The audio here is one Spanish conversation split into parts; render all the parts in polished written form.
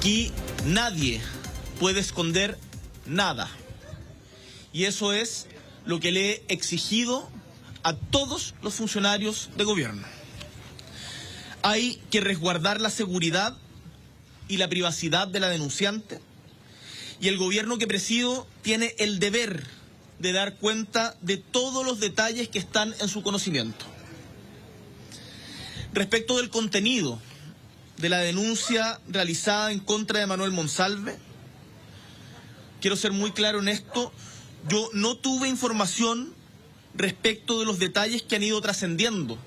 Aquí nadie puede esconder nada. Y eso es lo que le he exigido a todos los funcionarios de gobierno. Hay que resguardar la seguridad y la privacidad de la denunciante, y el gobierno que presido tiene el deber de dar cuenta de todos los detalles que están en su conocimiento. Respecto del contenido de la denuncia realizada en contra de Manuel Monsalve, quiero ser muy claro en esto: yo no tuve información respecto de los detalles que han ido trascendiendo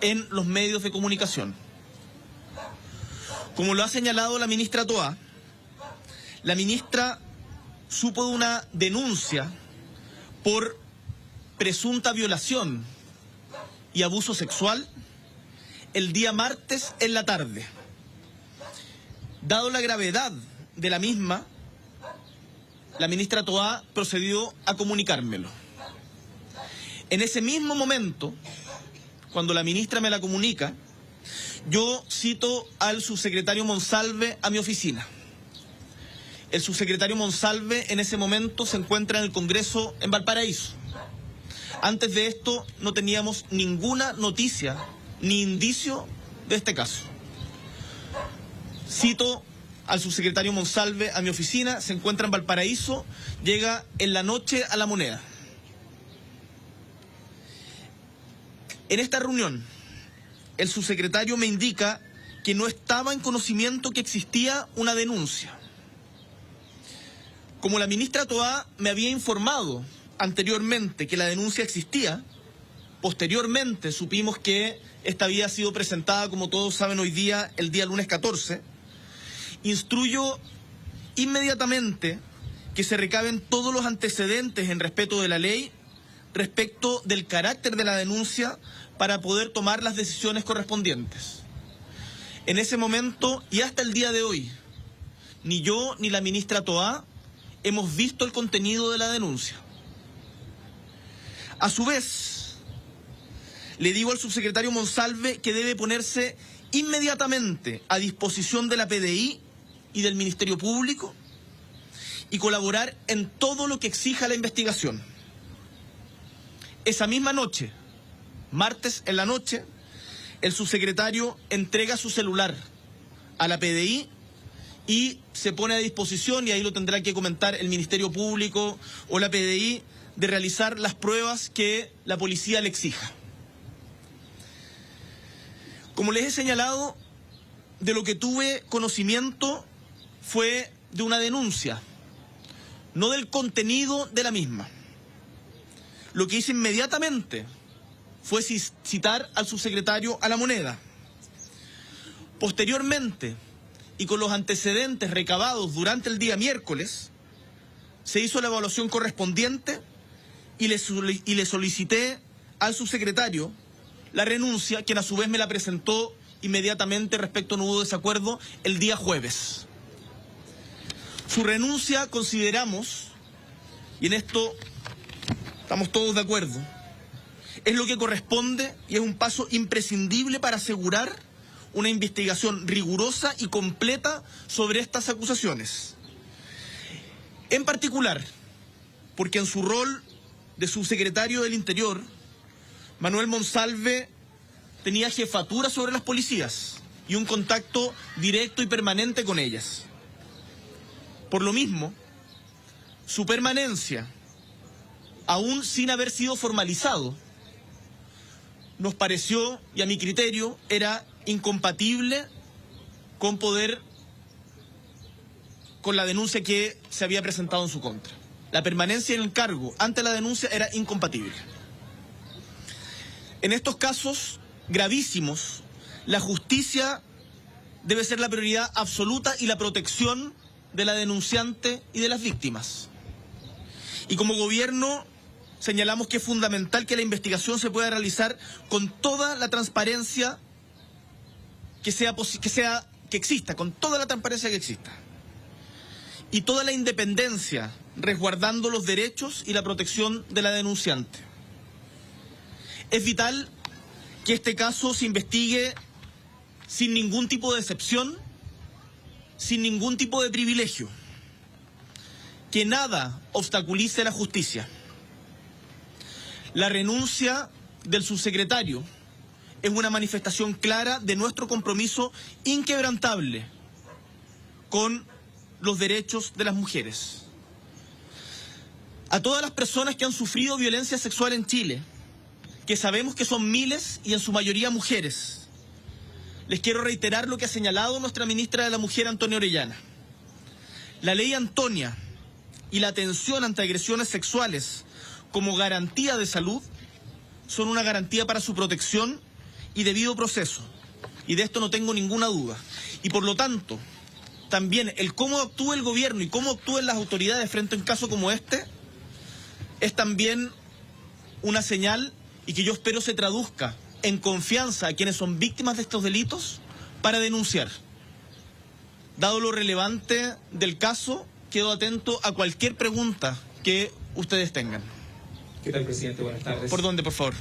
en los medios de comunicación. Como lo ha señalado la ministra Toá, la ministra supo de una denuncia por presunta violación y abuso sexual el día martes en la tarde. Dado la gravedad de la misma, la ministra Toá procedió a comunicármelo. En ese mismo momento, cuando la ministra me la comunica, yo cito al subsecretario Monsalve a mi oficina. El subsecretario Monsalve en ese momento se encuentra en el Congreso en Valparaíso. Antes de esto no teníamos ninguna noticia ni indicio de este caso. Cito al subsecretario Monsalve a mi oficina, se encuentra en Valparaíso, llega en la noche a La Moneda. En esta reunión, el subsecretario me indica que no estaba en conocimiento que existía una denuncia. Como la ministra Toá me había informado anteriormente que la denuncia existía, posteriormente supimos que esta había sido presentada, como todos saben hoy día, el día lunes 14, instruyo inmediatamente que se recaben todos los antecedentes en respeto de la ley, respecto del carácter de la denuncia, para poder tomar las decisiones correspondientes. En ese momento y hasta el día de hoy, ni yo ni la ministra Toá hemos visto el contenido de la denuncia. A su vez, le digo al subsecretario Monsalve que debe ponerse inmediatamente a disposición de la PDI y del Ministerio Público y colaborar en todo lo que exija la investigación. Esa misma noche, martes en la noche, el subsecretario entrega su celular a la PDI y se pone a disposición, y ahí lo tendrá que comentar el Ministerio Público o la PDI, de realizar las pruebas que la policía le exija. Como les he señalado, de lo que tuve conocimiento fue de una denuncia, no del contenido de la misma. Lo que hice inmediatamente fue citar al subsecretario a La Moneda. Posteriormente, y con los antecedentes recabados durante el día miércoles, se hizo la evaluación correspondiente y le solicité al subsecretario la renuncia, quien a su vez me la presentó inmediatamente. Respecto, no hubo desacuerdo, el día jueves. Su renuncia, consideramos, y en esto estamos todos de acuerdo, es lo que corresponde y es un paso imprescindible para asegurar una investigación rigurosa y completa sobre estas acusaciones. En particular, porque en su rol de subsecretario del Interior, Manuel Monsalve tenía jefatura sobre las policías y un contacto directo y permanente con ellas. Por lo mismo, su permanencia, aún sin haber sido formalizado, nos pareció, y a mi criterio, era incompatible con la denuncia que se había presentado en su contra. La permanencia en el cargo ante la denuncia era incompatible. En estos casos gravísimos, la justicia debe ser la prioridad absoluta y la protección de la denunciante y de las víctimas. Y como gobierno señalamos que es fundamental que la investigación se pueda realizar con toda la transparencia que exista, con toda la transparencia que exista. Y toda la independencia, resguardando los derechos y la protección de la denunciante. Es vital que este caso se investigue sin ningún tipo de excepción sin ningún tipo de privilegio. Que nada obstaculice la justicia. La renuncia del subsecretario es una manifestación clara de nuestro compromiso inquebrantable con los derechos de las mujeres. A todas las personas que han sufrido violencia sexual en Chile, que sabemos que son miles y en su mayoría mujeres, les quiero reiterar lo que ha señalado nuestra ministra de la Mujer, Antonia Orellana. La ley Antonia y la atención ante agresiones sexuales como garantía de salud son una garantía para su protección y debido proceso. Y de esto no tengo ninguna duda. Y por lo tanto, también el cómo actúe el gobierno y cómo actúen las autoridades frente a un caso como este es también una señal y que yo espero se traduzca en confianza a quienes son víctimas de estos delitos para denunciar. Dado lo relevante del caso, quedo atento a cualquier pregunta que ustedes tengan. ¿Qué tal, presidente? Buenas tardes. ¿Por dónde, por favor?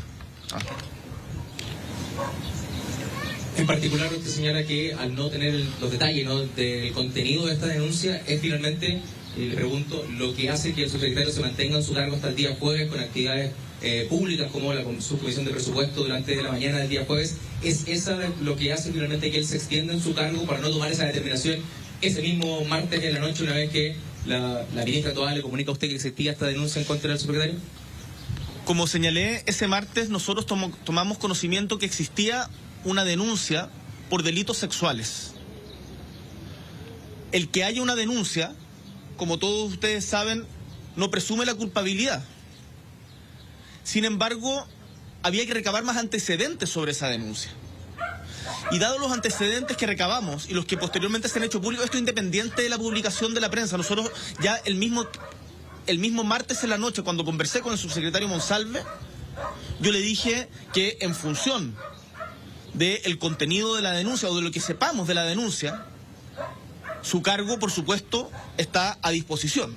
En particular, usted señala que al no tener los detalles, ¿no?, del contenido de esta denuncia, es finalmente, le pregunto, lo que hace que el subsecretario se mantenga en su cargo hasta el día jueves con actividades públicas como la subcomisión de presupuesto durante la mañana del día jueves. ¿Es esa lo que hace finalmente que él se extienda en su cargo para no tomar esa determinación ese mismo martes en la noche, una vez que la ministra Toá le comunica a usted que existía esta denuncia en contra del subsecretario? Como señalé, ese martes nosotros tomamos conocimiento que existía una denuncia por delitos sexuales. El que haya una denuncia, como todos ustedes saben, no presume la culpabilidad. Sin embargo, había que recabar más antecedentes sobre esa denuncia. Y dados los antecedentes que recabamos y los que posteriormente se han hecho públicos, esto independiente de la publicación de la prensa, nosotros ya el mismo martes en la noche, cuando conversé con el subsecretario Monsalve, yo le dije que en función del contenido de la denuncia o de lo que sepamos de la denuncia, su cargo, por supuesto, está a disposición.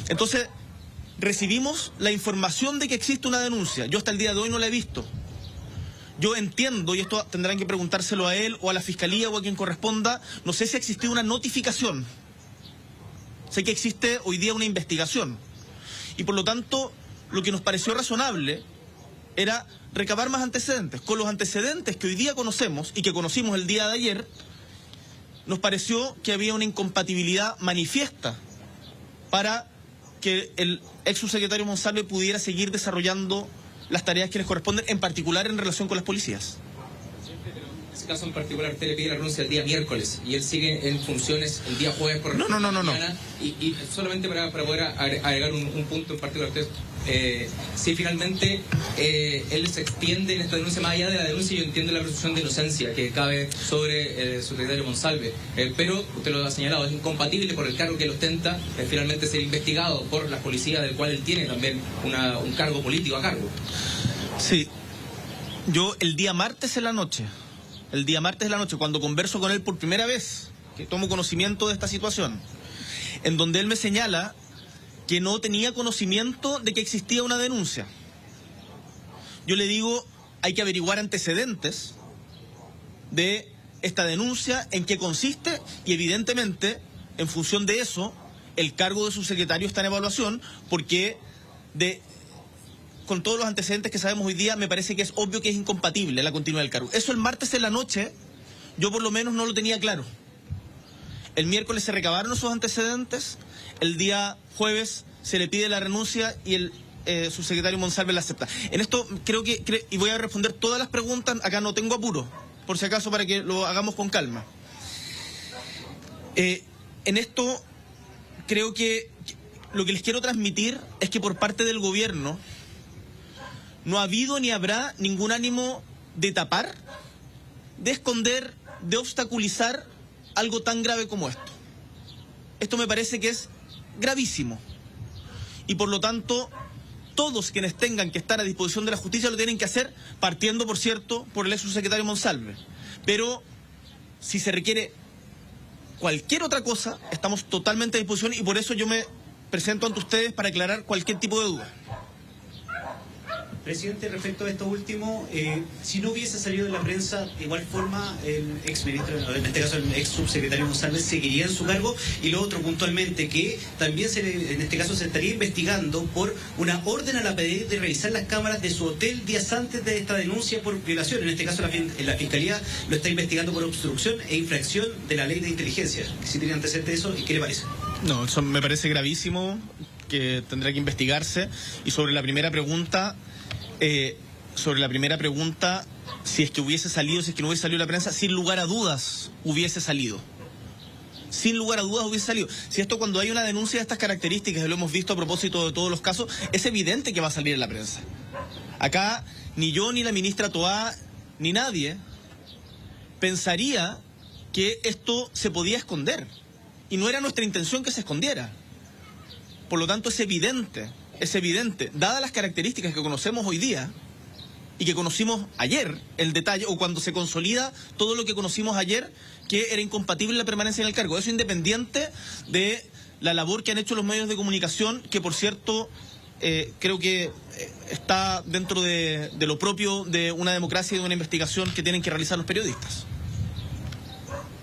Entonces, recibimos la información de que existe una denuncia. Yo hasta el día de hoy no la he visto. Yo entiendo, y esto tendrán que preguntárselo a él o a la Fiscalía o a quien corresponda, no sé si ha existido una notificación. Sé que existe hoy día una investigación. Y por lo tanto, lo que nos pareció razonable era recabar más antecedentes. Con los antecedentes que hoy día conocemos y que conocimos el día de ayer, nos pareció que había una incompatibilidad manifiesta para que el ex subsecretario Monsalve pudiera seguir desarrollando las tareas que les corresponden, en particular en relación con las policías. En ese caso en particular, usted le pide la renuncia el día miércoles y él sigue en funciones el día jueves por No. Y solamente para poder agregar un punto en particular, usted, si finalmente él se extiende en esta denuncia, más allá de la denuncia, yo entiendo la presunción de inocencia que cabe sobre el subsecretario Monsalve, pero usted lo ha señalado, es incompatible por el cargo que él ostenta, finalmente ser investigado por la policía, del cual él tiene también un cargo político a cargo. Sí, yo el día martes en la noche, cuando converso con él por primera vez, que tomo conocimiento de esta situación, en donde él me señala que no tenía conocimiento de que existía una denuncia. Yo le digo, hay que averiguar antecedentes de esta denuncia, en qué consiste, y evidentemente, en función de eso, el cargo de subsecretario está en evaluación, porque con todos los antecedentes que sabemos hoy día, me parece que es obvio que es incompatible la continuidad del cargo. Eso el martes en la noche, yo por lo menos no lo tenía claro. El miércoles se recabaron esos antecedentes, el día jueves se le pide la renuncia y el subsecretario Monsalve la acepta. En esto y voy a responder todas las preguntas, acá no tengo apuro, por si acaso, para que lo hagamos con calma. En esto creo que lo que les quiero transmitir es que por parte del gobierno no ha habido ni habrá ningún ánimo de tapar, de esconder, de obstaculizar algo tan grave como esto. Esto me parece que es gravísimo. Y por lo tanto, todos quienes tengan que estar a disposición de la justicia lo tienen que hacer, partiendo, por cierto, por el ex subsecretario Monsalve. Pero si se requiere cualquier otra cosa, estamos totalmente a disposición, y por eso yo me presento ante ustedes para aclarar cualquier tipo de duda. Presidente, respecto a esto último, si no hubiese salido en la prensa, de igual forma el exministro, en este caso el ex subsecretario González, seguiría en su cargo. Y lo otro puntualmente, que también en este caso se estaría investigando por una orden a la PDI de revisar las cámaras de su hotel días antes de esta denuncia por violación. En este caso la Fiscalía lo está investigando por obstrucción e infracción de la ley de inteligencia. ¿Sí tiene antecedentes eso y qué le parece? No, eso me parece gravísimo, que tendrá que investigarse. Y sobre la primera pregunta, si es que hubiese salido, si es que no hubiese salido la prensa, sin lugar a dudas hubiese salido. Sin lugar a dudas hubiese salido. Si esto, cuando hay una denuncia de estas características, y lo hemos visto a propósito de todos los casos, es evidente que va a salir en la prensa. Acá ni yo, ni la ministra Toá, ni nadie pensaría que esto se podía esconder. Y no era nuestra intención que se escondiera. Por lo tanto, es evidente, dadas las características que conocemos hoy día y que conocimos ayer, el detalle, o cuando se consolida todo lo que conocimos ayer, que era incompatible la permanencia en el cargo. Eso independiente de la labor que han hecho los medios de comunicación, que por cierto creo que está dentro de lo propio de una democracia y de una investigación que tienen que realizar los periodistas.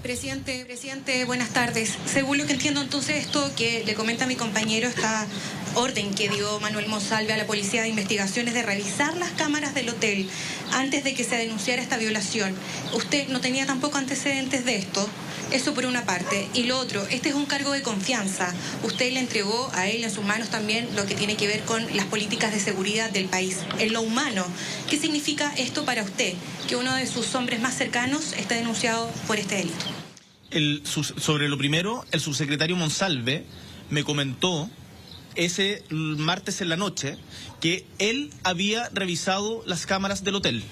Presidente, buenas tardes. Según lo que entiendo, entonces, esto que le comenta mi compañero, esta orden que dio Manuel Monsalve a la Policía de Investigaciones de revisar las cámaras del hotel antes de que se denunciara esta violación. Usted no tenía tampoco antecedentes de esto. Eso por una parte. Y lo otro, este es un cargo de confianza. Usted le entregó a él en sus manos también lo que tiene que ver con las políticas de seguridad del país, en lo humano. ¿Qué significa esto para usted? Que uno de sus hombres más cercanos está denunciado por este delito. Sobre lo primero, el subsecretario Monsalve me comentó ese martes en la noche que él había revisado las cámaras del hotel.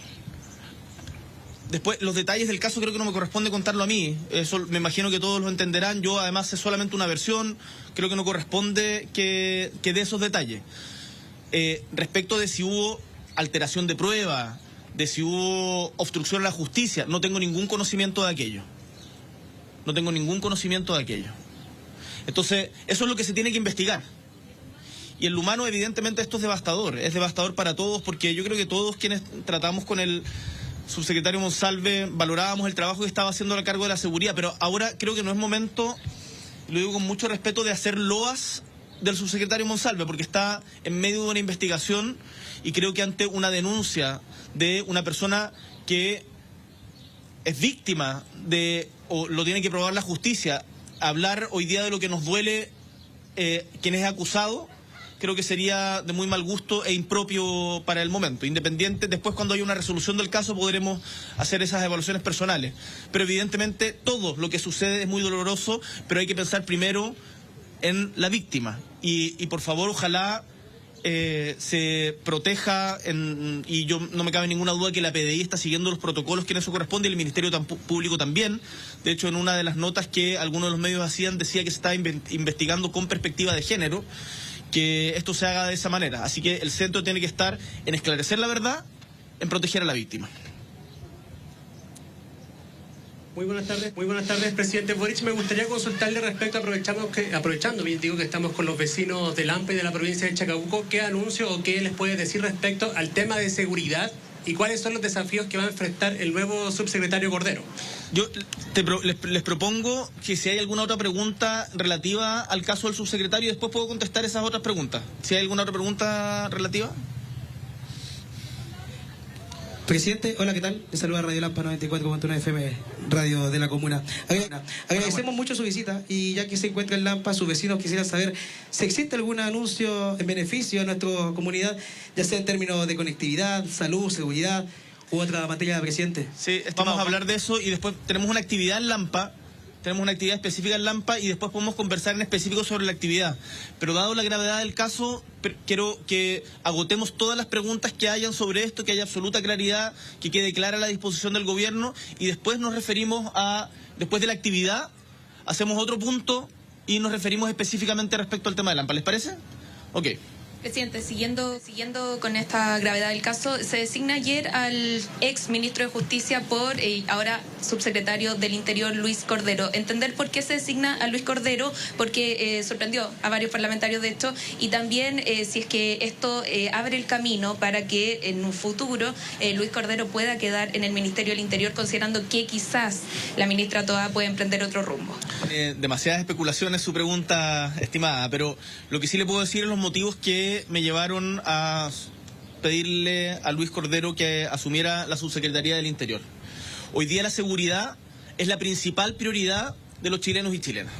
Después, los detalles del caso creo que no me corresponde contarlo a mí. Eso me imagino que todos lo entenderán. Yo, además, es solamente una versión. Creo que no corresponde que dé esos detalles. Respecto de si hubo alteración de prueba, de si hubo obstrucción a la justicia, no tengo ningún conocimiento de aquello. Entonces, eso es lo que se tiene que investigar. Y en lo humano, evidentemente, esto es devastador para todos, porque yo creo que todos quienes tratamos con el subsecretario Monsalve valorábamos el trabajo que estaba haciendo a cargo de la seguridad, pero ahora creo que no es momento, lo digo con mucho respeto, de hacer loas del subsecretario Monsalve, porque está en medio de una investigación y creo que ante una denuncia de una persona que es víctima de, o lo tiene que probar la justicia, hablar hoy día de lo que nos duele quien es acusado, creo que sería de muy mal gusto e impropio para el momento. Independiente, después cuando haya una resolución del caso podremos hacer esas evaluaciones personales. Pero evidentemente todo lo que sucede es muy doloroso, pero hay que pensar primero en la víctima. Y por favor, ojalá se proteja, y yo no me cabe ninguna duda que la PDI está siguiendo los protocolos que en eso corresponde, y el Ministerio Público también. De hecho, en una de las notas que algunos de los medios hacían, decía que se está investigando con perspectiva de género, que esto se haga de esa manera. Así que el centro tiene que estar en esclarecer la verdad, en proteger a la víctima. Muy buenas tardes, presidente Boric. Me gustaría consultarle respecto, aprovechando bien digo que estamos con los vecinos de Lampa y de la provincia de Chacabuco, ¿qué anuncio o qué les puede decir respecto al tema de seguridad y cuáles son los desafíos que va a enfrentar el nuevo subsecretario Cordero? Yo les propongo que si hay alguna otra pregunta relativa al caso del subsecretario, después puedo contestar esas otras preguntas. Si hay alguna otra pregunta relativa. Presidente, hola, ¿qué tal? Le saluda Radio Lampa 94.1 FM, radio de la comuna. Agradecemos mucho su visita, y ya que se encuentra en Lampa, sus vecinos quisieran saber si existe algún anuncio en beneficio de nuestra comunidad, ya sea en términos de conectividad, salud, seguridad u otra materia, presidente. Sí, vamos a hablar de eso, y después tenemos una actividad en Lampa. Tenemos una actividad específica en Lampa y después podemos conversar en específico sobre la actividad. Pero dado la gravedad del caso, quiero que agotemos todas las preguntas que hayan sobre esto, que haya absoluta claridad, que quede clara la disposición del gobierno, y después nos referimos después de la actividad, hacemos otro punto y nos referimos específicamente respecto al tema de Lampa. ¿Les parece? Ok. Presidente, siguiendo con esta gravedad del caso, se designa ayer al ex ministro de Justicia por ahora subsecretario del Interior, Luis Cordero. Entender por qué se designa a Luis Cordero, porque sorprendió a varios parlamentarios de esto, y también si es que esto abre el camino para que en un futuro Luis Cordero pueda quedar en el Ministerio del Interior, considerando que quizás la ministra Toá puede emprender otro rumbo. Demasiadas especulaciones su pregunta, estimada, pero lo que sí le puedo decir es los motivos que me llevaron a pedirle a Luis Cordero que asumiera la subsecretaría del Interior. Hoy día la seguridad es la principal prioridad de los chilenos y chilenas.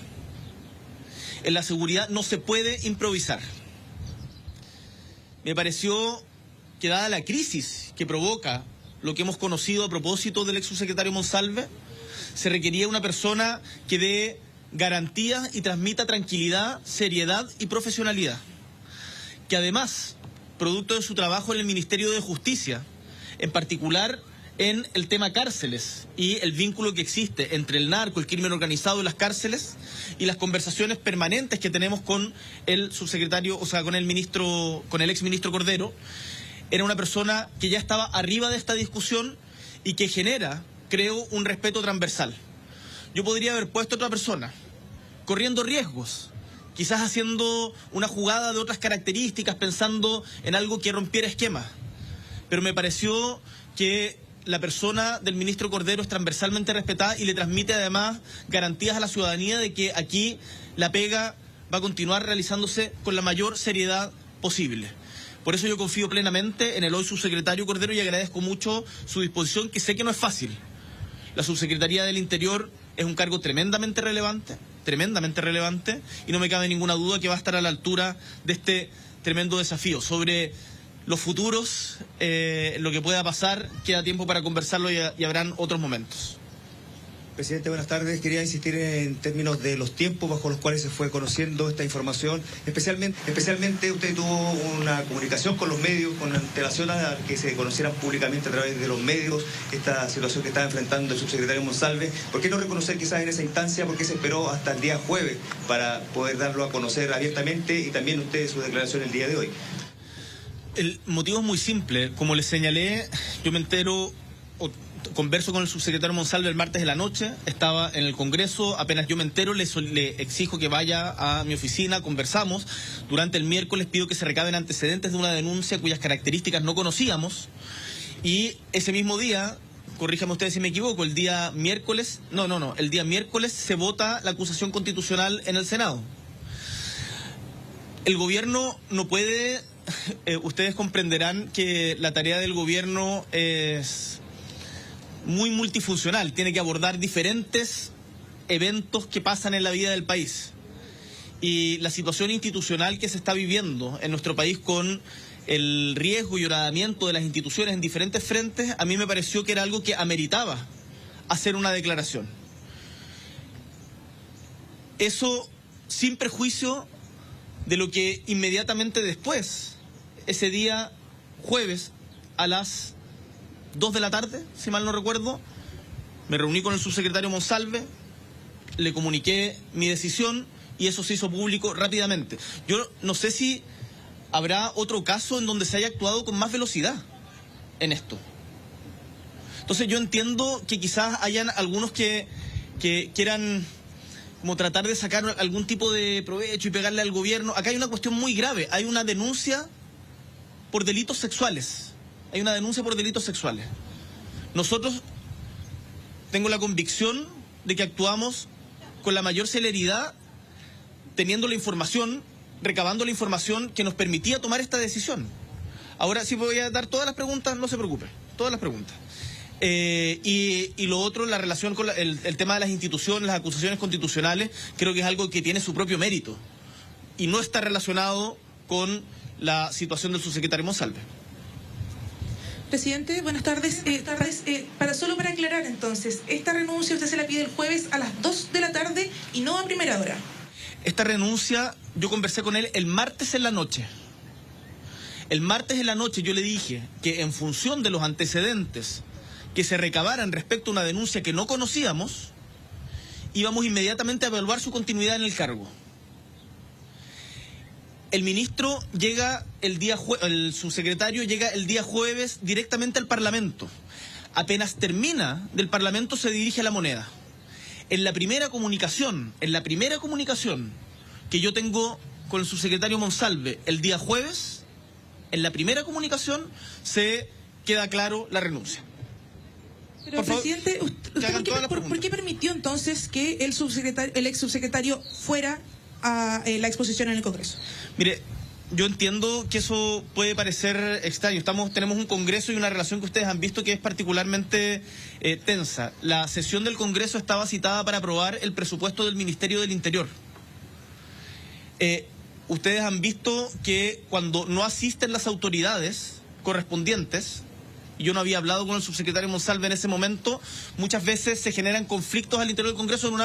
En la seguridad no se puede improvisar. Me pareció que, dada la crisis que provoca lo que hemos conocido a propósito del ex subsecretario Monsalve, se requería una persona que dé garantías y transmita tranquilidad, seriedad y profesionalidad. Que además, producto de su trabajo en el Ministerio de Justicia, en particular en el tema cárceles y el vínculo que existe entre el narco, el crimen organizado y las cárceles, y las conversaciones permanentes que tenemos con el subsecretario, o sea, con el ex ministro Cordero, era una persona que ya estaba arriba de esta discusión y que genera, creo, un respeto transversal. Yo podría haber puesto a otra persona, corriendo riesgos, quizás haciendo una jugada de otras características, pensando en algo que rompiera esquemas. Pero me pareció que la persona del ministro Cordero es transversalmente respetada y le transmite además garantías a la ciudadanía de que aquí la pega va a continuar realizándose con la mayor seriedad posible. Por eso yo confío plenamente en el hoy subsecretario Cordero y agradezco mucho su disposición, que sé que no es fácil. La subsecretaría del Interior es un cargo tremendamente relevante, y no me cabe ninguna duda que va a estar a la altura de este tremendo desafío. Sobre los futuros, lo que pueda pasar, queda tiempo para conversarlo y habrán otros momentos. Presidente, buenas tardes. Quería insistir en términos de los tiempos bajo los cuales se fue conociendo esta información. Especialmente usted tuvo una comunicación con los medios con antelación a que se conocieran públicamente a través de los medios esta situación que estaba enfrentando el subsecretario Monsalve. ¿Por qué no reconocer quizás en esa instancia? ¿Por qué se esperó hasta el día jueves para poder darlo a conocer abiertamente, y también usted su declaración el día de hoy? El motivo es muy simple. Como les señalé, yo me entero, converso con el subsecretario Monsalve el martes de la noche, estaba en el Congreso, apenas yo me entero le exijo que vaya a mi oficina, conversamos. Durante el miércoles pido que se recaben antecedentes de una denuncia cuyas características no conocíamos, y ese mismo día, corríjame ustedes si me equivoco, el día miércoles se vota la acusación constitucional en el Senado. El gobierno no puede, ustedes comprenderán que la tarea del gobierno es muy multifuncional, tiene que abordar diferentes eventos que pasan en la vida del país. Y la situación institucional que se está viviendo en nuestro país, con el riesgo y horadamiento de las instituciones en diferentes frentes, a mí me pareció que era algo que ameritaba hacer una declaración. Eso sin perjuicio de lo que inmediatamente después, ese día jueves a las 2 de la tarde, si mal no recuerdo, me reuní con el subsecretario Monsalve, le comuniqué mi decisión y eso se hizo público rápidamente. Yo no sé si habrá otro caso en donde se haya actuado con más velocidad en esto. Entonces yo entiendo que quizás hayan algunos que quieran como tratar de sacar algún tipo de provecho y pegarle al gobierno. Acá hay una cuestión muy grave, hay una denuncia por delitos sexuales. Nosotros, tengo la convicción de que actuamos con la mayor celeridad, teniendo la información, recabando la información que nos permitía tomar esta decisión. Ahora sí voy a dar todas las preguntas, no se preocupe, todas las preguntas. Y lo otro, la relación con el tema de las instituciones, las acusaciones constitucionales, creo que es algo que tiene su propio mérito y no está relacionado con la situación del subsecretario Monsalve. Presidente, buenas tardes. Solo para aclarar entonces, esta renuncia usted se la pide el jueves a las 2 de la tarde y no a primera hora. Esta renuncia, yo conversé con él el martes en la noche. El martes en la noche yo le dije que en función de los antecedentes que se recabaran respecto a una denuncia que no conocíamos, íbamos inmediatamente a evaluar su continuidad en el cargo. El ministro llega el subsecretario llega el día jueves directamente al Parlamento. Apenas termina del Parlamento se dirige a La Moneda. En la primera comunicación que yo tengo con el subsecretario Monsalve el día jueves, en la primera comunicación se queda claro la renuncia. Pero, por favor, presidente, que hagan todas las ¿por qué permitió entonces que el ex subsecretario fuera a la exposición en el Congreso? Mire, yo entiendo que eso puede parecer extraño. Tenemos un Congreso y una relación que ustedes han visto que es particularmente tensa. La sesión del Congreso estaba citada para aprobar el presupuesto del Ministerio del Interior. Ustedes han visto que cuando no asisten las autoridades correspondientes, y yo no había hablado con el subsecretario Monsalve en ese momento, muchas veces se generan conflictos al interior del Congreso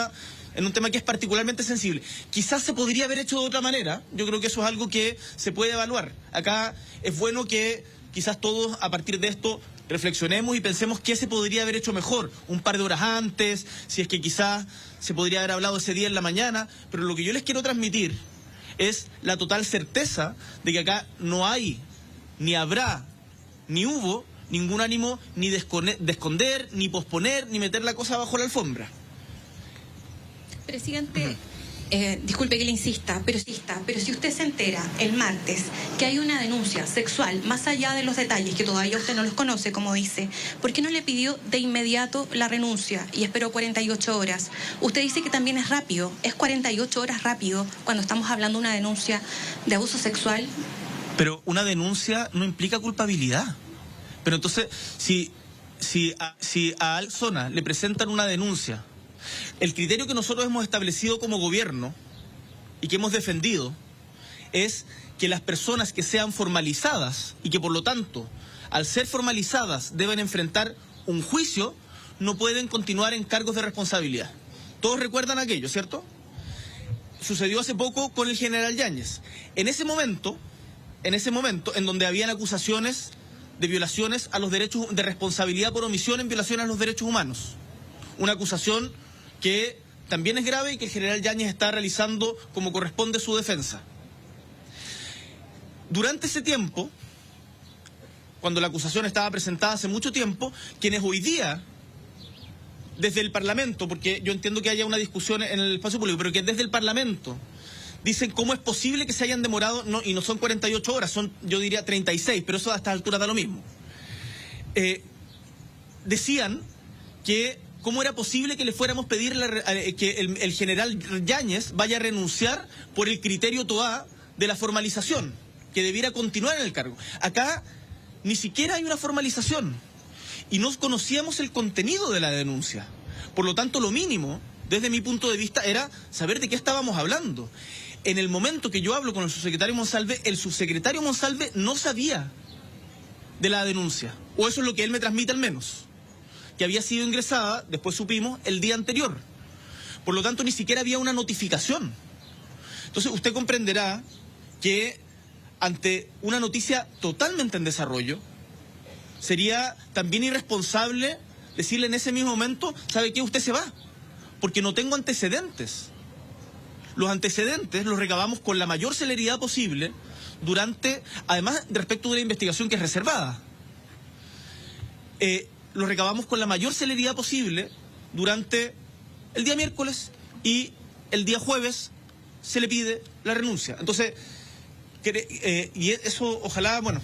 en un tema que es particularmente sensible. Quizás se podría haber hecho de otra manera. Yo creo que eso es algo que se puede evaluar. Acá es bueno que quizás todos a partir de esto reflexionemos y pensemos qué se podría haber hecho mejor, un par de horas antes, si es que quizás se podría haber hablado ese día en la mañana, pero lo que yo les quiero transmitir es la total certeza de que acá no hay, ni habrá, ni hubo ningún ánimo ni de esconder, ni posponer, ni meter la cosa bajo la alfombra. Presidente, disculpe que le insista, pero si usted se entera el martes que hay una denuncia sexual, más allá de los detalles, que todavía usted no los conoce, como dice, ¿por qué no le pidió de inmediato la renuncia y esperó 48 horas? Usted dice que también es rápido, ¿es 48 horas rápido cuando estamos hablando de una denuncia de abuso sexual? Pero una denuncia no implica culpabilidad. Pero entonces, si a Alzona le presentan una denuncia, el criterio que nosotros hemos establecido como gobierno y que hemos defendido es que las personas que sean formalizadas y que por lo tanto, al ser formalizadas, deben enfrentar un juicio, no pueden continuar en cargos de responsabilidad. Todos recuerdan aquello, ¿cierto? Sucedió hace poco con el general Yáñez. En ese momento, en donde habían acusaciones de violaciones a los derechos, de responsabilidad por omisión en violaciones a los derechos humanos. Una acusación que también es grave y que el general Yáñez está realizando como corresponde su defensa. Durante ese tiempo, cuando la acusación estaba presentada hace mucho tiempo, quienes hoy día, desde el Parlamento, porque yo entiendo que haya una discusión en el espacio público, pero que desde el Parlamento dicen cómo es posible que se hayan demorado, y no son 48 horas, son, yo diría, 36, pero eso a estas alturas da lo mismo. Decían que cómo era posible que le fuéramos a pedir que el general Yáñez vaya a renunciar por el criterio TOA de la formalización, que debiera continuar en el cargo. Acá ni siquiera hay una formalización y no conocíamos el contenido de la denuncia. Por lo tanto, lo mínimo, desde mi punto de vista, era saber de qué estábamos hablando. En el momento que yo hablo con el subsecretario Monsalve no sabía de la denuncia, o eso es lo que él me transmite al menos, que había sido ingresada, después supimos, el día anterior. Por lo tanto, ni siquiera había una notificación. Entonces, usted comprenderá que ante una noticia totalmente en desarrollo, sería también irresponsable decirle en ese mismo momento, ¿sabe qué? Usted se va, porque no tengo antecedentes. Los antecedentes los recabamos con la mayor celeridad posible además respecto de la investigación que es reservada. Los recabamos con la mayor celeridad posible durante el día miércoles y el día jueves se le pide la renuncia. Entonces, y eso ojalá, bueno,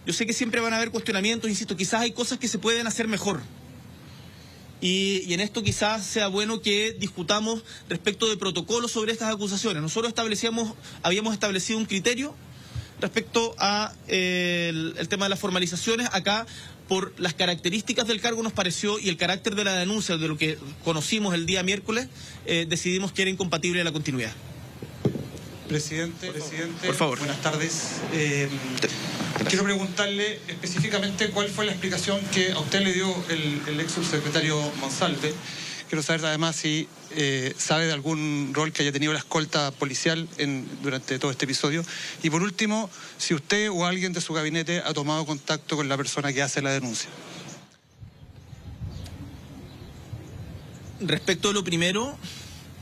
yo sé que siempre van a haber cuestionamientos, insisto, quizás hay cosas que se pueden hacer mejor. Y en esto quizás sea bueno que discutamos respecto de protocolos sobre estas acusaciones. Nosotros habíamos establecido un criterio respecto a el tema de las formalizaciones. Acá, por las características del cargo nos pareció y el carácter de la denuncia, de lo que conocimos el día miércoles, decidimos que era incompatible la continuidad. Presidente, por favor. Buenas tardes. Quiero preguntarle específicamente cuál fue la explicación que a usted le dio el ex subsecretario Monsalve. Quiero saber además si sabe de algún rol que haya tenido la escolta policial durante todo este episodio. Y por último, si usted o alguien de su gabinete ha tomado contacto con la persona que hace la denuncia. Respecto a lo primero,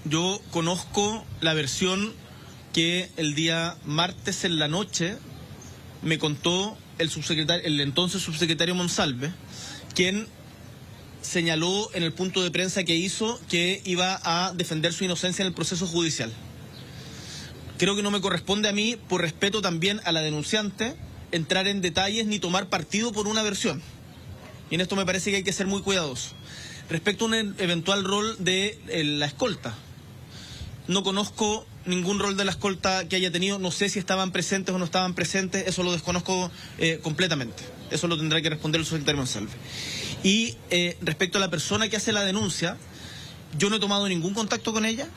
yo conozco la versión que el día martes en la noche me contó el entonces subsecretario Monsalve, quien señaló en el punto de prensa que hizo que iba a defender su inocencia en el proceso judicial. Creo que no me corresponde a mí, por respeto también a la denunciante, entrar en detalles ni tomar partido por una versión. Y en esto me parece que hay que ser muy cuidadoso. Respecto a un eventual rol de la escolta, no conozco ningún rol de la escolta que haya tenido, no sé si estaban presentes o no estaban presentes, eso lo desconozco completamente. Eso lo tendrá que responder el subsecretario Monsalve. Y respecto a la persona que hace la denuncia, yo no he tomado ningún contacto con ella.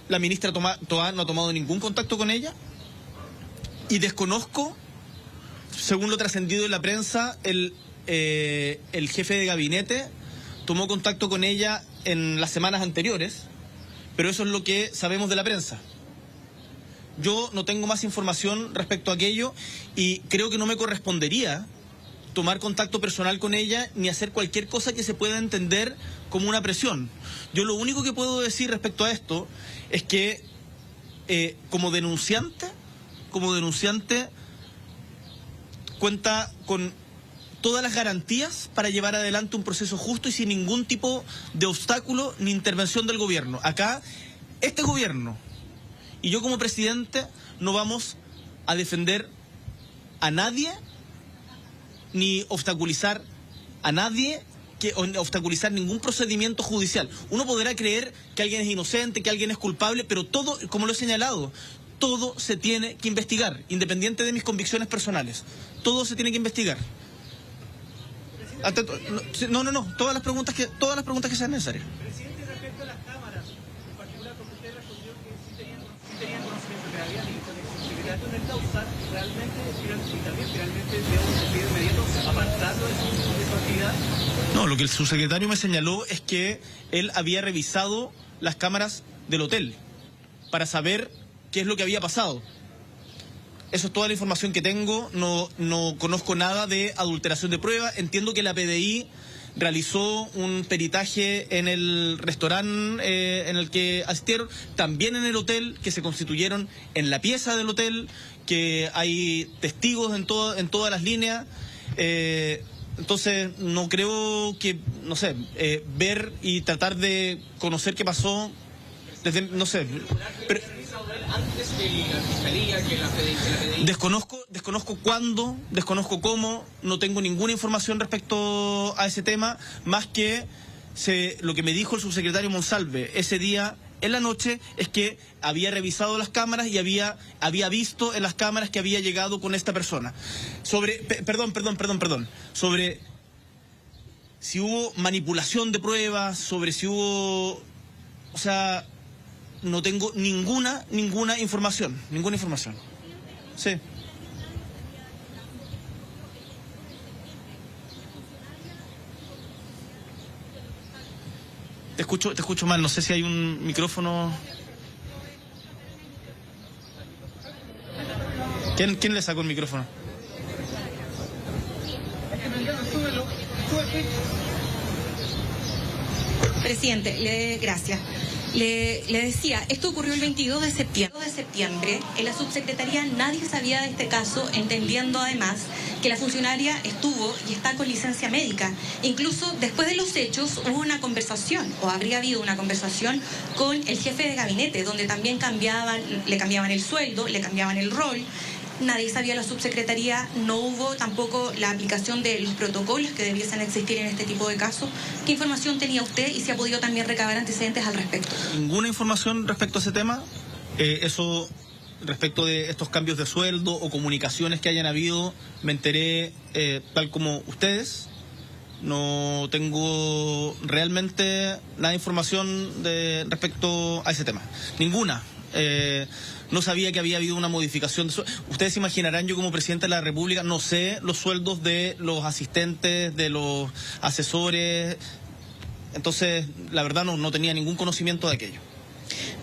La ministra Toá no ha tomado ningún contacto con ella. Y desconozco, según lo trascendido en la prensa, el jefe de gabinete tomó contacto con ella en las semanas anteriores, pero eso es lo que sabemos de la prensa. Yo no tengo más información respecto a aquello y creo que no me correspondería tomar contacto personal con ella ni hacer cualquier cosa que se pueda entender como una presión. Yo lo único que puedo decir respecto a esto es que como denunciante cuenta con todas las garantías para llevar adelante un proceso justo y sin ningún tipo de obstáculo ni intervención del gobierno. Acá, este gobierno y yo como presidente no vamos a defender a nadie ni obstaculizar a nadie, obstaculizar ningún procedimiento judicial. Uno podrá creer que alguien es inocente, que alguien es culpable, pero todo, como lo he señalado, todo se tiene que investigar, independiente de mis convicciones personales. Todo se tiene que investigar. No, todas las preguntas que sean necesarias. Presidente, respecto a las cámaras, en particular porque usted respondió que sí tenían conocimiento que había secretario del Causa, finalmente debemos de inmediato apartarlo de su actividad. No, lo que el subsecretario me señaló es que él había revisado las cámaras del hotel para saber qué es lo que había pasado. Eso es toda la información que tengo, no conozco nada de adulteración de pruebas. Entiendo que la PDI realizó un peritaje en el restaurante en el que asistieron, también en el hotel, que se constituyeron en la pieza del hotel, que hay testigos en todas las líneas. Entonces, no creo que, ver y tratar de conocer qué pasó, desde, no sé... Antes que la Fiscalía, que la PDI. Desconozco cuándo, desconozco cómo, no tengo ninguna información respecto a ese tema, más que lo que me dijo el subsecretario Monsalve ese día en la noche es que había revisado las cámaras y había visto en las cámaras que había llegado con esta persona. Perdón. Sobre si hubo manipulación de pruebas, sobre si hubo... no tengo ninguna información. Sí. Te escucho mal, no sé si hay un micrófono. ¿Quién le sacó el micrófono? Presidente, gracias. Le decía, esto ocurrió el 22 de septiembre. En la subsecretaría nadie sabía de este caso, entendiendo además que la funcionaria estuvo y está con licencia médica. Incluso después de los hechos hubo una conversación, o habría habido una conversación con el jefe de gabinete, donde también le cambiaban el sueldo, le cambiaban el rol. Nadie sabía la subsecretaría, no hubo tampoco la aplicación de los protocolos que debiesen existir en este tipo de casos. ¿Qué información tenía usted y si ha podido también recabar antecedentes al respecto? Ninguna información respecto a ese tema. Eso respecto de estos cambios de sueldo o comunicaciones que hayan habido, me enteré tal como ustedes. No tengo realmente nada de información respecto a ese tema. Ninguna. No sabía que había habido una modificación de sueldo. Ustedes se imaginarán, yo como presidente de la República no sé los sueldos de los asistentes, de los asesores. Entonces, la verdad no tenía ningún conocimiento de aquello.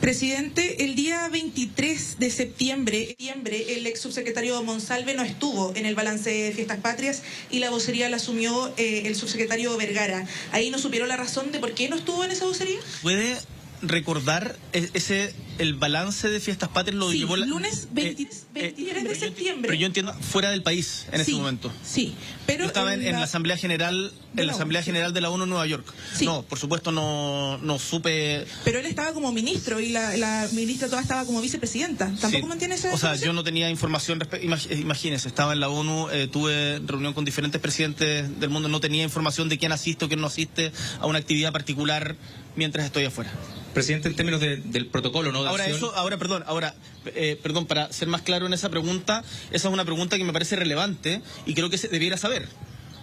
Presidente, el día 23 de septiembre, el ex subsecretario Monsalve no estuvo en el balance de Fiestas Patrias y la vocería la asumió el subsecretario Vergara. ¿Ahí no supieron la razón de por qué no estuvo en esa vocería? ¿Puede recordar ese el balance de Fiestas Patrias lo Sí, llevó... lunes 23 de septiembre. Pero yo entiendo, fuera del país en ese momento. Sí, pero yo estaba en la Asamblea General de la ONU en Nueva York. Sí. No, por supuesto no supe... Pero él estaba como ministro y la ministra toda estaba como vicepresidenta. ¿Tampoco Sí. mantiene esa O sea, información? yo no tenía información, imagínense, estaba en la ONU, tuve reunión con diferentes presidentes del mundo, no tenía información de quién asiste o quién no asiste a una actividad particular mientras estoy afuera. Presidente, en términos del protocolo, ¿no? De acción. Perdón, para ser más claro en esa pregunta, esa es una pregunta que me parece relevante y creo que se debiera saber.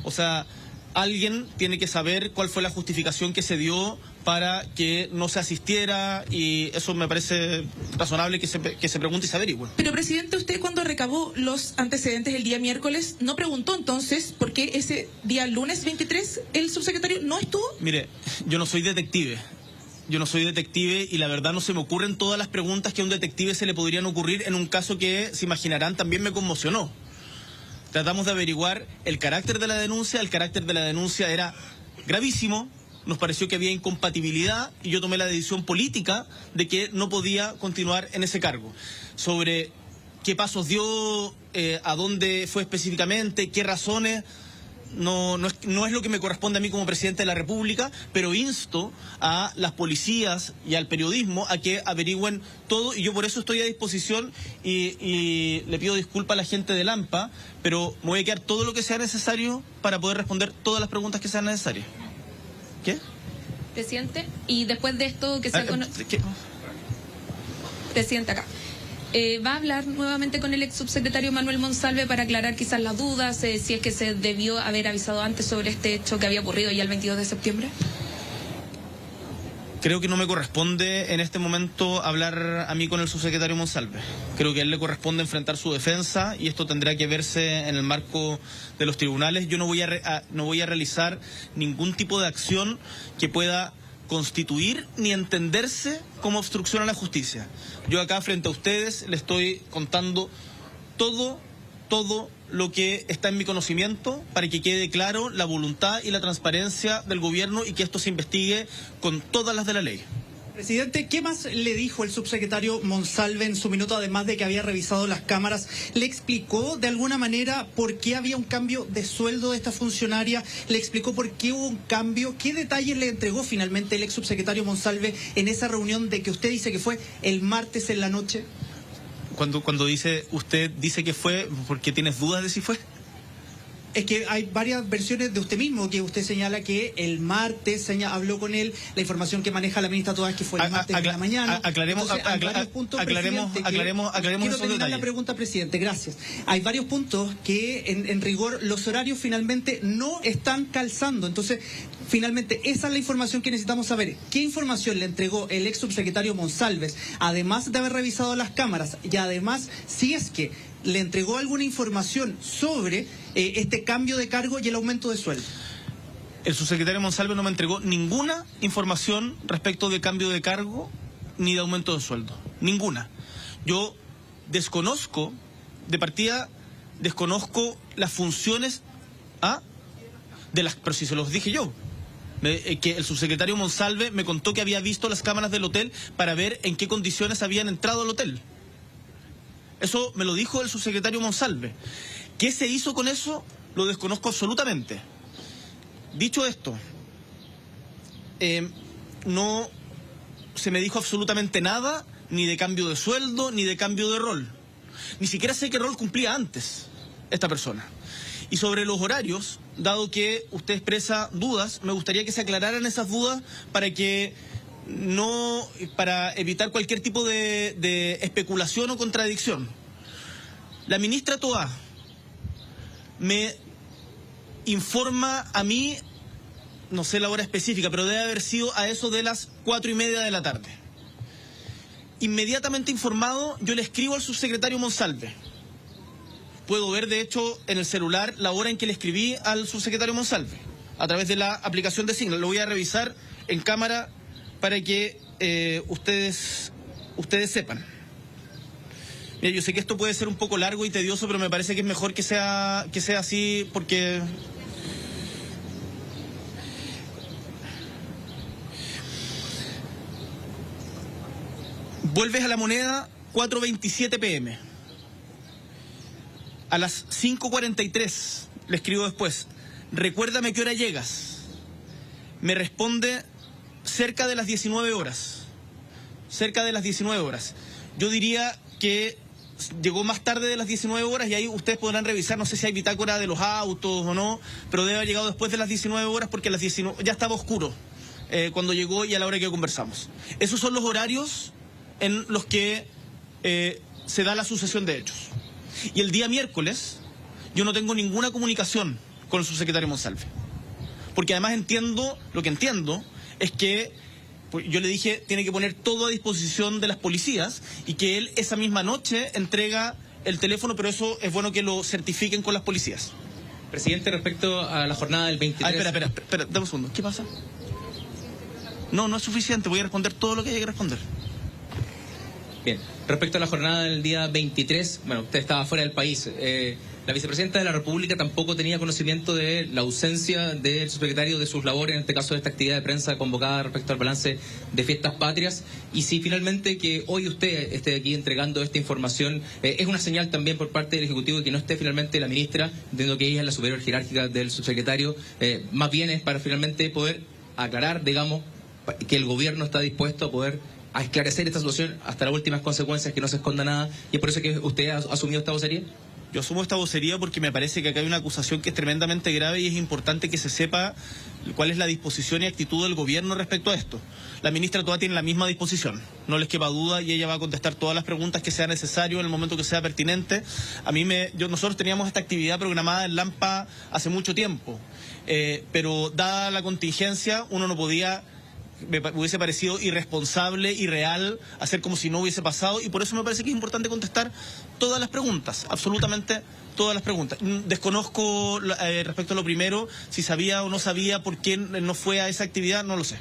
O sea, alguien tiene que saber cuál fue la justificación que se dio para que no se asistiera, y eso me parece razonable que se pregunte y se averigüe. Pero, presidente, usted cuando recabó los antecedentes el día miércoles, ¿no preguntó entonces por qué ese día lunes 23 el subsecretario no estuvo? Mire, yo no soy detective. Y la verdad no se me ocurren todas las preguntas que a un detective se le podrían ocurrir en un caso que, se imaginarán, también me conmocionó. Tratamos de averiguar el carácter de la denuncia. El carácter de la denuncia era gravísimo. Nos pareció que había incompatibilidad y yo tomé la decisión política de que no podía continuar en ese cargo. Sobre qué pasos dio, a dónde fue específicamente, qué razones, no es lo que me corresponde a mí como presidente de la República, pero insto a las policías y al periodismo a que averigüen todo, y yo por eso estoy a disposición y le pido disculpas a la gente de Lampa, pero me voy a quedar todo lo que sea necesario para poder responder todas las preguntas que sean necesarias. ¿Qué? Presidente, y después de esto que se Presidente, acá. ¿Va a hablar nuevamente con el ex subsecretario Manuel Monsalve para aclarar quizás las dudas, si es que se debió haber avisado antes sobre este hecho que había ocurrido ya el 22 de septiembre? Creo que no me corresponde en este momento hablar a mí con el subsecretario Monsalve. Creo que a él le corresponde enfrentar su defensa y esto tendrá que verse en el marco de los tribunales. Yo no voy a realizar ningún tipo de acción que pueda constituir ni entenderse como obstrucción a la justicia. Yo acá frente a ustedes le estoy contando todo lo que está en mi conocimiento para que quede claro la voluntad y la transparencia del gobierno y que esto se investigue con todas las de la ley. Presidente, ¿qué más le dijo el subsecretario Monsalve en su minuto, además de que había revisado las cámaras? ¿Le explicó de alguna manera por qué había un cambio de sueldo de esta funcionaria? ¿Le explicó por qué hubo un cambio? ¿Qué detalles le entregó finalmente el ex subsecretario Monsalve en esa reunión de que usted dice que fue el martes en la noche? Cuando usted dice que fue, ¿por qué tienes dudas de si fue? Es que hay varias versiones de usted mismo, que usted señala que el martes habló con él, la información que maneja la ministra Toda es que fue el martes de la mañana. Aclaremos Quiero terminar la pregunta, presidente, gracias. Hay varios puntos que en rigor los horarios finalmente no están calzando, entonces finalmente esa es la información que necesitamos saber. ¿Qué información le entregó el ex subsecretario Monsalve, además de haber revisado las cámaras, y además si es que le entregó alguna información sobre este cambio de cargo y el aumento de sueldo? El subsecretario Monsalve no me entregó ninguna información respecto de cambio de cargo ni de aumento de sueldo. Ninguna. Yo desconozco las funciones pero si se los dije yo. Que el subsecretario Monsalve me contó que había visto las cámaras del hotel para ver en qué condiciones habían entrado al hotel. Eso me lo dijo el subsecretario Monsalve. ¿Qué se hizo con eso? Lo desconozco absolutamente. Dicho esto, no se me dijo absolutamente nada, ni de cambio de sueldo, ni de cambio de rol. Ni siquiera sé qué rol cumplía antes esta persona. Y sobre los horarios, dado que usted expresa dudas, me gustaría que se aclararan esas dudas para evitar cualquier tipo de especulación o contradicción. La ministra Toá me informa a mí, no sé la hora específica, pero debe haber sido a eso de las 4:30 de la tarde. Inmediatamente informado, yo le escribo al subsecretario Monsalve. Puedo ver, de hecho, en el celular la hora en que le escribí al subsecretario Monsalve, a través de la aplicación de Signal. Lo voy a revisar en cámara para que ustedes sepan. Mira, yo sé que esto puede ser un poco largo y tedioso, pero me parece que es mejor que sea así, porque Vuelves a La Moneda, 4:27 p.m. A las 5:43 le escribo después, recuérdame qué hora llegas. Me responde cerca de las 19 horas. Cerca de las 19 horas. Yo diría que llegó más tarde de las 19 horas y ahí ustedes podrán revisar, no sé si hay bitácora de los autos o no, pero debe haber llegado después de las 19 horas porque a las 19 ya estaba oscuro cuando llegó y a la hora que conversamos. Esos son los horarios en los que se da la sucesión de hechos. Y el día miércoles yo no tengo ninguna comunicación con el subsecretario Monsalve. Porque además lo que entiendo es que pues, yo le dije, tiene que poner todo a disposición de las policías y que él esa misma noche entrega el teléfono, pero eso es bueno que lo certifiquen con las policías. Presidente, respecto a la jornada del 23... Espera, dame un segundo. ¿Qué pasa? No es suficiente, voy a responder todo lo que haya que responder. Bien, respecto a la jornada del día 23, bueno, usted estaba fuera del país. La vicepresidenta de la República tampoco tenía conocimiento de la ausencia del subsecretario de sus labores, en este caso de esta actividad de prensa convocada respecto al balance de Fiestas Patrias. Y si finalmente que hoy usted esté aquí entregando esta información, es una señal también por parte del Ejecutivo de que no esté finalmente la ministra, entiendo que ella es la superior jerárquica del subsecretario, más bien es para finalmente poder aclarar, digamos, que el gobierno está dispuesto a poder a esclarecer esta situación hasta las últimas consecuencias, que no se esconda nada, y es por eso que usted ha asumido esta vocería. Yo asumo esta vocería porque me parece que acá hay una acusación que es tremendamente grave y es importante que se sepa cuál es la disposición y actitud del gobierno respecto a esto. La ministra todavía tiene la misma disposición, no les quepa duda, y ella va a contestar todas las preguntas que sea necesario en el momento que sea pertinente. Nosotros teníamos esta actividad programada en Lampa hace mucho tiempo, pero dada la contingencia uno no podía... Me hubiese parecido irresponsable, irreal, hacer como si no hubiese pasado, y por eso me parece que es importante contestar todas las preguntas, absolutamente todas las preguntas. Desconozco respecto a lo primero, si sabía o no sabía por qué no fue a esa actividad, no lo sé.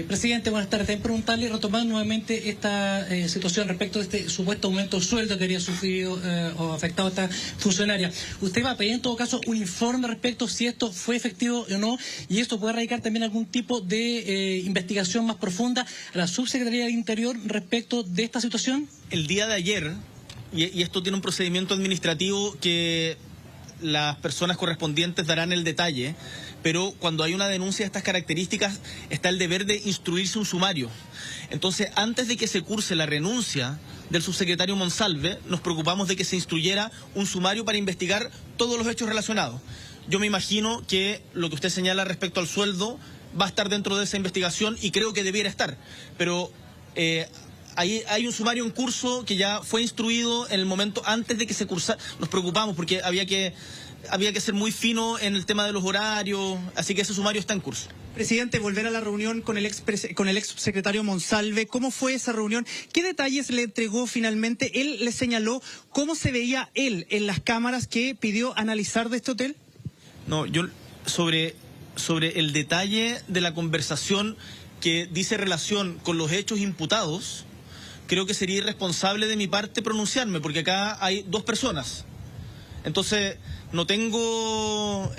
Presidente, buenas tardes. También preguntarle, retomar nuevamente esta situación respecto de este supuesto aumento de sueldo que habría sufrido o afectado a esta funcionaria. Usted va a pedir en todo caso un informe respecto si esto fue efectivo o no, y esto puede radicar también algún tipo de investigación más profunda a la Subsecretaría del Interior respecto de esta situación. El día de ayer, y esto tiene un procedimiento administrativo que las personas correspondientes darán el detalle, pero cuando hay una denuncia de estas características está el deber de instruirse un sumario. Entonces, antes de que se curse la renuncia del subsecretario Monsalve, nos preocupamos de que se instruyera un sumario para investigar todos los hechos relacionados. Yo me imagino que lo que usted señala respecto al sueldo va a estar dentro de esa investigación y creo que debiera estar, pero hay un sumario en curso que ya fue instruido en el momento antes de que se cursara. Nos preocupamos porque había que ser muy fino en el tema de los horarios, así que ese sumario está en curso. Presidente, volver a la reunión con el ex subsecretario Monsalve, ¿cómo fue esa reunión? ¿Qué detalles le entregó finalmente? Él le señaló cómo se veía él en las cámaras que pidió analizar de este hotel. No, yo sobre el detalle de la conversación que dice relación con los hechos imputados, creo que sería irresponsable de mi parte pronunciarme, porque acá hay dos personas. Entonces, no tengo...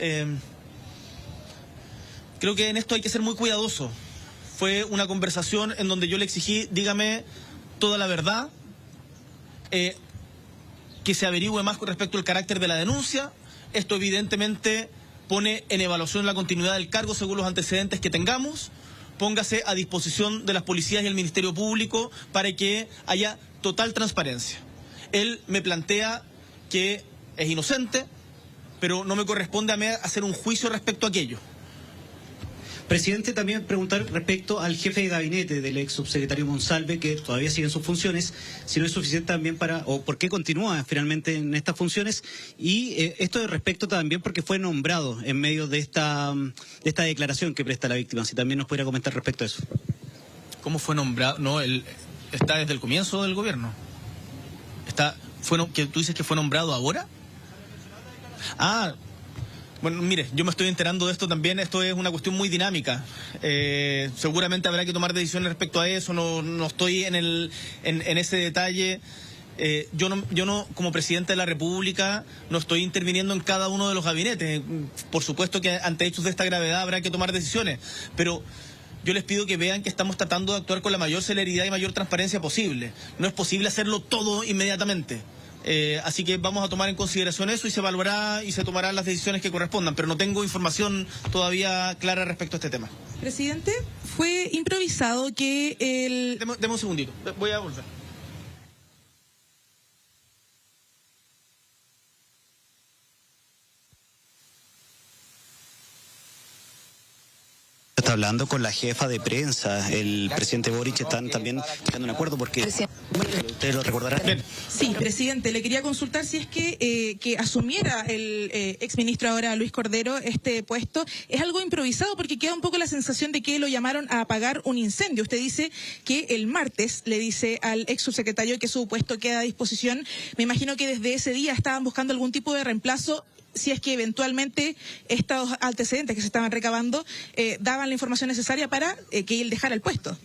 creo que en esto hay que ser muy cuidadoso. Fue una conversación en donde yo le exigí, dígame toda la verdad, que se averigüe más con respecto al carácter de la denuncia. Esto evidentemente pone en evaluación la continuidad del cargo según los antecedentes que tengamos. Póngase a disposición de las policías y el Ministerio Público para que haya total transparencia. Él me plantea que es inocente, pero no me corresponde a mí hacer un juicio respecto a aquello. Presidente, también preguntar respecto al jefe de gabinete del ex subsecretario Monsalve, que todavía sigue en sus funciones, si no es suficiente también o por qué continúa finalmente en estas funciones, y esto de respecto también porque fue nombrado en medio de esta declaración que presta la víctima, si también nos pudiera comentar respecto a eso. ¿Cómo fue nombrado? No, él está desde el comienzo del gobierno. ¿Que tú dices que fue nombrado ahora? Bueno, mire, yo me estoy enterando de esto también. Esto es una cuestión muy dinámica. Seguramente habrá que tomar decisiones respecto a eso. No estoy en ese detalle. Yo no, como presidente de la República, no estoy interviniendo en cada uno de los gabinetes. Por supuesto que ante hechos de esta gravedad habrá que tomar decisiones. Pero yo les pido que vean que estamos tratando de actuar con la mayor celeridad y mayor transparencia posible. No es posible hacerlo todo inmediatamente. Así que vamos a tomar en consideración eso y se evaluará y se tomarán las decisiones que correspondan, pero no tengo información todavía clara respecto a este tema. Presidente, fue improvisado que el... Deme un segundito, voy a volver. Está hablando con la jefa de prensa, el presidente Boric, están también buscando un acuerdo porque ustedes lo recordarán. Sí, presidente, le quería consultar si es que asumiera el exministro ahora Luis Cordero este puesto. Es algo improvisado porque queda un poco la sensación de que lo llamaron a apagar un incendio. Usted dice que el martes le dice al ex subsecretario que su puesto queda a disposición. Me imagino que desde ese día estaban buscando algún tipo de reemplazo, si es que eventualmente estos antecedentes que se estaban recabando daban la información necesaria para que él dejara el puesto.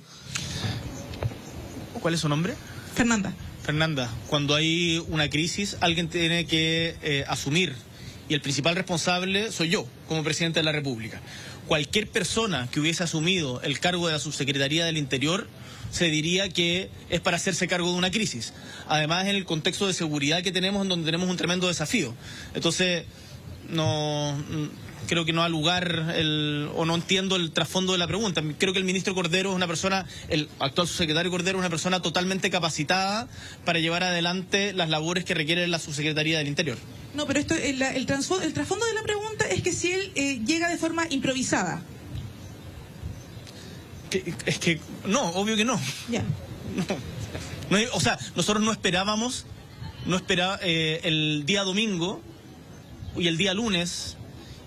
¿Cuál es su nombre? Fernanda. Fernanda, cuando hay una crisis, alguien tiene que asumir, y el principal responsable soy yo, como presidente de la República. Cualquier persona que hubiese asumido el cargo de la Subsecretaría del Interior se diría que es para hacerse cargo de una crisis. Además, en el contexto de seguridad que tenemos, en donde tenemos un tremendo desafío. Entonces, creo que no ha lugar o no entiendo el trasfondo de la pregunta. Creo que el ministro Cordero es una persona, el actual subsecretario Cordero es una persona totalmente capacitada para llevar adelante las labores que requiere la Subsecretaría del Interior. No, pero esto, el trasfondo de la pregunta es que si él llega de forma improvisada. Es que no, obvio que no. Ya. No, o sea, nosotros no esperábamos el día domingo y el día lunes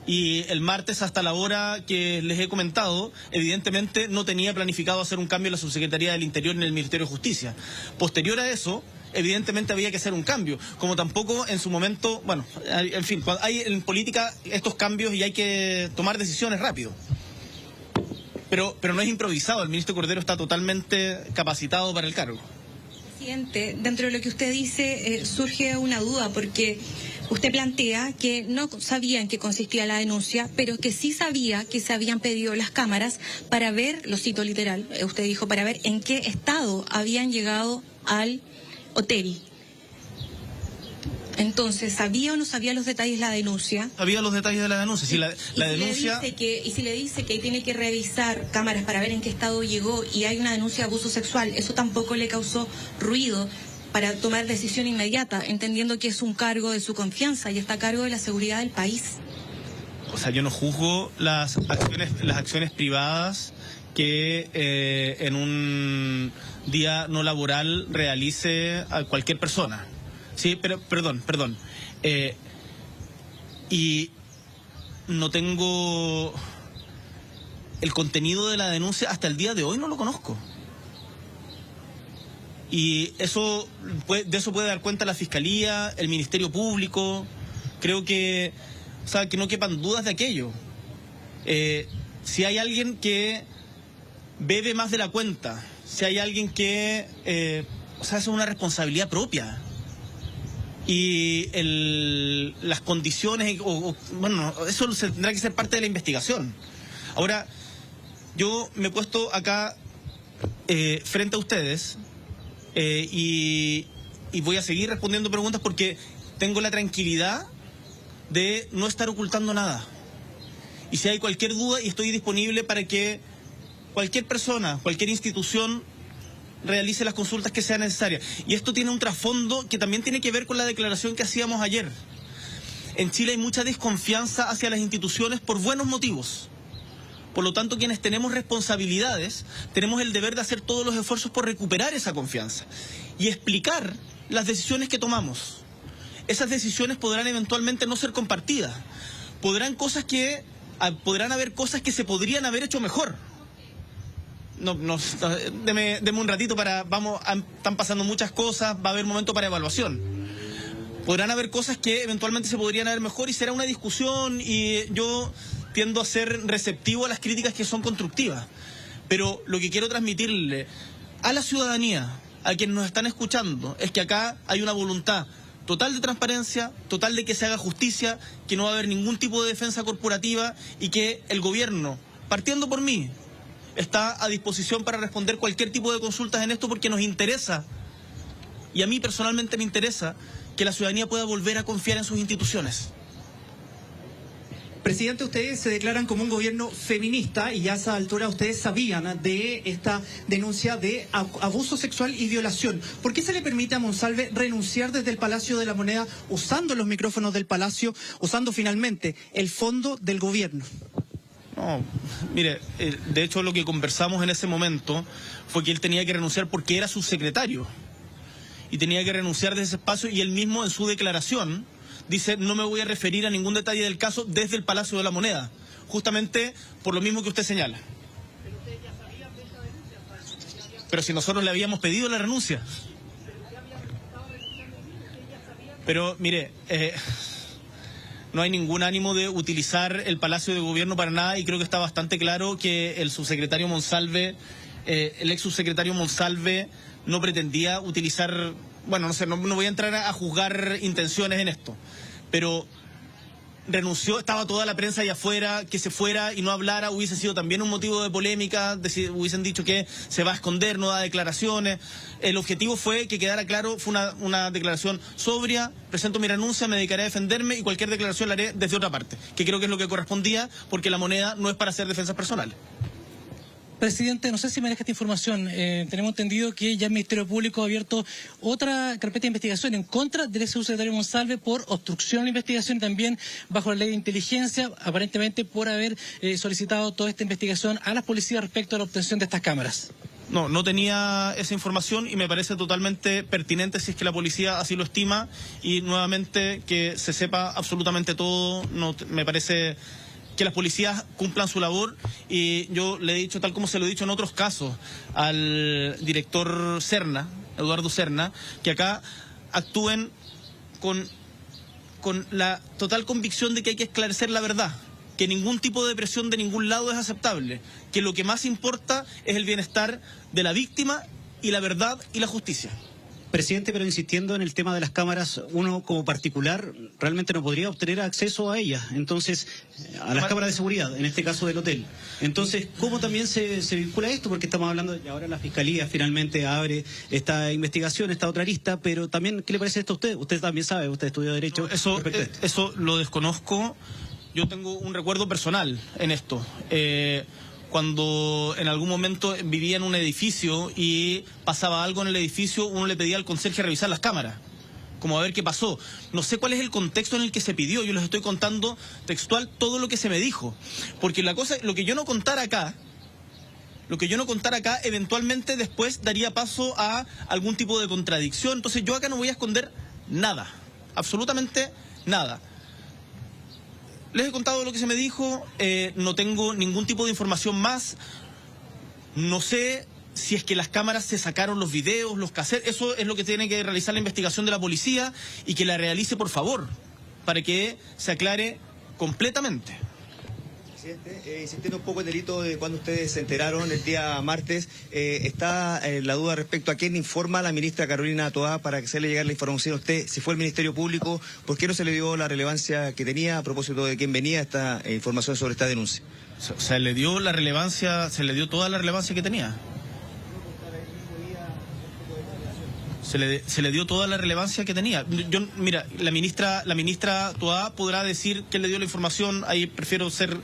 y el martes hasta la hora que les he comentado, evidentemente no tenía planificado hacer un cambio en la Subsecretaría del Interior en el Ministerio de Justicia. Posterior a eso, evidentemente había que hacer un cambio, como tampoco en su momento, bueno, en fin, hay en política estos cambios y hay que tomar decisiones rápido. Pero no es improvisado, el ministro Cordero está totalmente capacitado para el cargo. Presidente, dentro de lo que usted dice surge una duda porque usted plantea que no sabía en qué consistía la denuncia, pero que sí sabía que se habían pedido las cámaras para ver, lo cito literal, usted dijo, para ver en qué estado habían llegado al hotel. Entonces, ¿sabía o no sabía los detalles de la denuncia? Sabía los detalles de la denuncia. Si la denuncia... Si le dice que tiene que revisar cámaras para ver en qué estado llegó y hay una denuncia de abuso sexual, eso tampoco le causó ruido para tomar decisión inmediata, entendiendo que es un cargo de su confianza y está a cargo de la seguridad del país. O sea, yo no juzgo las acciones privadas que en un día no laboral realice a cualquier persona. Sí, pero perdón. Y no tengo el contenido de la denuncia hasta el día de hoy, no lo conozco. Y de eso puede dar cuenta la Fiscalía, el Ministerio Público. Creo que, o sea, que no quepan dudas de aquello. Si hay alguien que bebe más de la cuenta, si hay alguien que, o sea, eso es una responsabilidad propia. Y las condiciones, bueno, eso tendrá que ser parte de la investigación. Ahora, yo me he puesto acá frente a ustedes y voy a seguir respondiendo preguntas porque tengo la tranquilidad de no estar ocultando nada. Y si hay cualquier duda, y estoy disponible para que cualquier persona, cualquier institución realice las consultas que sean necesarias. Y esto tiene un trasfondo que también tiene que ver con la declaración que hacíamos ayer. En Chile hay mucha desconfianza hacia las instituciones por buenos motivos. Por lo tanto, quienes tenemos responsabilidades, tenemos el deber de hacer todos los esfuerzos por recuperar esa confianza y explicar las decisiones que tomamos. Esas decisiones podrán eventualmente no ser compartidas. Podrán haber cosas que se podrían haber hecho mejor. Deme un ratito están pasando muchas cosas, va a haber momento para evaluación. Podrán haber cosas que eventualmente se podrían haber mejor y será una discusión y yo tiendo a ser receptivo a las críticas que son constructivas. Pero lo que quiero transmitirle a la ciudadanía, a quienes nos están escuchando, es que acá hay una voluntad total de transparencia, total de que se haga justicia, que no va a haber ningún tipo de defensa corporativa y que el gobierno, partiendo por mí, está a disposición para responder cualquier tipo de consultas en esto, porque nos interesa, y a mí personalmente me interesa, que la ciudadanía pueda volver a confiar en sus instituciones. Presidente, ustedes se declaran como un gobierno feminista y ya a esa altura ustedes sabían de esta denuncia de abuso sexual y violación. ¿Por qué se le permite a Monsalve renunciar desde el Palacio de la Moneda usando los micrófonos del Palacio, usando finalmente el fondo del gobierno? No, mire, de hecho lo que conversamos en ese momento fue que él tenía que renunciar porque era subsecretario y tenía que renunciar de ese espacio, y él mismo en su declaración dice: no me voy a referir a ningún detalle del caso desde el Palacio de la Moneda, justamente por lo mismo que usted señala. Pero si nosotros le habíamos pedido la renuncia. Pero mire, no hay ningún ánimo de utilizar el Palacio de Gobierno para nada, y creo que está bastante claro que el subsecretario Monsalve, el ex subsecretario Monsalve, no pretendía utilizar... Bueno, no sé, no voy a entrar a juzgar intenciones en esto, pero renunció, estaba toda la prensa allá afuera, que se fuera y no hablara hubiese sido también un motivo de polémica, hubiesen dicho que se va a esconder, no da declaraciones. El objetivo fue que quedara claro, fue una declaración sobria: presento mi renuncia, me dedicaré a defenderme y cualquier declaración la haré desde otra parte, que creo que es lo que correspondía, porque la moneda no es para hacer defensas personales. Presidente, no sé si maneja esta información. Tenemos entendido que ya el Ministerio Público ha abierto otra carpeta de investigación en contra del ex subsecretario Monsalve por obstrucción a la investigación, también bajo la ley de inteligencia, aparentemente por haber solicitado toda esta investigación a las policías respecto a la obtención de estas cámaras. No tenía esa información y me parece totalmente pertinente si es que la policía así lo estima, y nuevamente que se sepa absolutamente todo. No, me parece que las policías cumplan su labor, y yo le he dicho, tal como se lo he dicho en otros casos al director Serna, Eduardo Serna, que acá actúen con la total convicción de que hay que esclarecer la verdad, que ningún tipo de presión de ningún lado es aceptable, que lo que más importa es el bienestar de la víctima y la verdad y la justicia. Presidente, pero insistiendo en el tema de las cámaras, uno como particular realmente no podría obtener acceso a ellas, entonces, a las cámaras de seguridad, en este caso del hotel. Entonces, ¿cómo también se vincula esto? Porque estamos hablando de ahora la Fiscalía finalmente abre esta investigación, esta otra lista, pero también, ¿qué le parece esto a usted? Usted también sabe, usted estudió Derecho. Eso lo desconozco. Yo tengo un recuerdo personal en esto. Cuando en algún momento vivía en un edificio y pasaba algo en el edificio, uno le pedía al conserje revisar las cámaras, como a ver qué pasó. No sé cuál es el contexto en el que se pidió, yo les estoy contando textual todo lo que se me dijo. Porque lo que yo no contara acá, eventualmente después daría paso a algún tipo de contradicción. Entonces yo acá no voy a esconder nada, absolutamente nada. Les he contado lo que se me dijo, no tengo ningún tipo de información más. No sé si es que las cámaras se sacaron los videos, los cassettes. Eso es lo que tiene que realizar la investigación de la policía, y que la realice, por favor, para que se aclare completamente. Presidente, insistiendo un poco en el hito de cuando ustedes se enteraron el día martes, está la duda respecto a quién informa a la ministra Carolina Toá para que se le llegue la información a usted. Si fue el Ministerio Público, ¿por qué no se le dio la relevancia que tenía a propósito de quién venía esta información sobre esta denuncia? Se le dio la relevancia, se le dio toda la relevancia que tenía. Se le dio toda la relevancia que tenía. Mira, la ministra Toá podrá decir que le dio la información. Ahí prefiero ser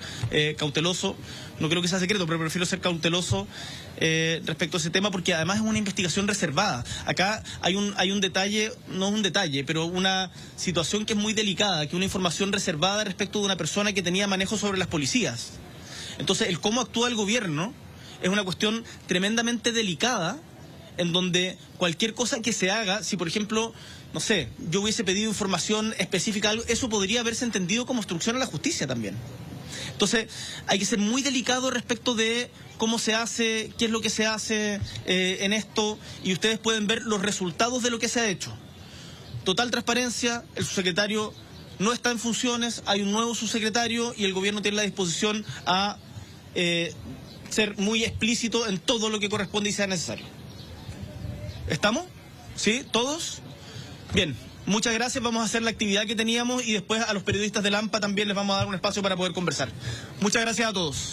cauteloso. No creo que sea secreto, pero prefiero ser cauteloso respecto a ese tema, porque además es una investigación reservada. Acá hay un detalle, no un detalle, pero una situación que es muy delicada, que una información reservada respecto de una persona que tenía manejo sobre las policías. Entonces, el cómo actúa el gobierno es una cuestión tremendamente delicada, en donde cualquier cosa que se haga, si por ejemplo, no sé, yo hubiese pedido información específica, eso podría haberse entendido como obstrucción a la justicia también. Entonces, hay que ser muy delicado respecto de cómo se hace, qué es lo que se hace en esto, y ustedes pueden ver los resultados de lo que se ha hecho. Total transparencia, el subsecretario no está en funciones, hay un nuevo subsecretario y el gobierno tiene la disposición a ser muy explícito en todo lo que corresponde y sea necesario. ¿Estamos? ¿Sí? ¿Todos? Bien, muchas gracias. Vamos a hacer la actividad que teníamos y después a los periodistas de Lampa también les vamos a dar un espacio para poder conversar. Muchas gracias a todos.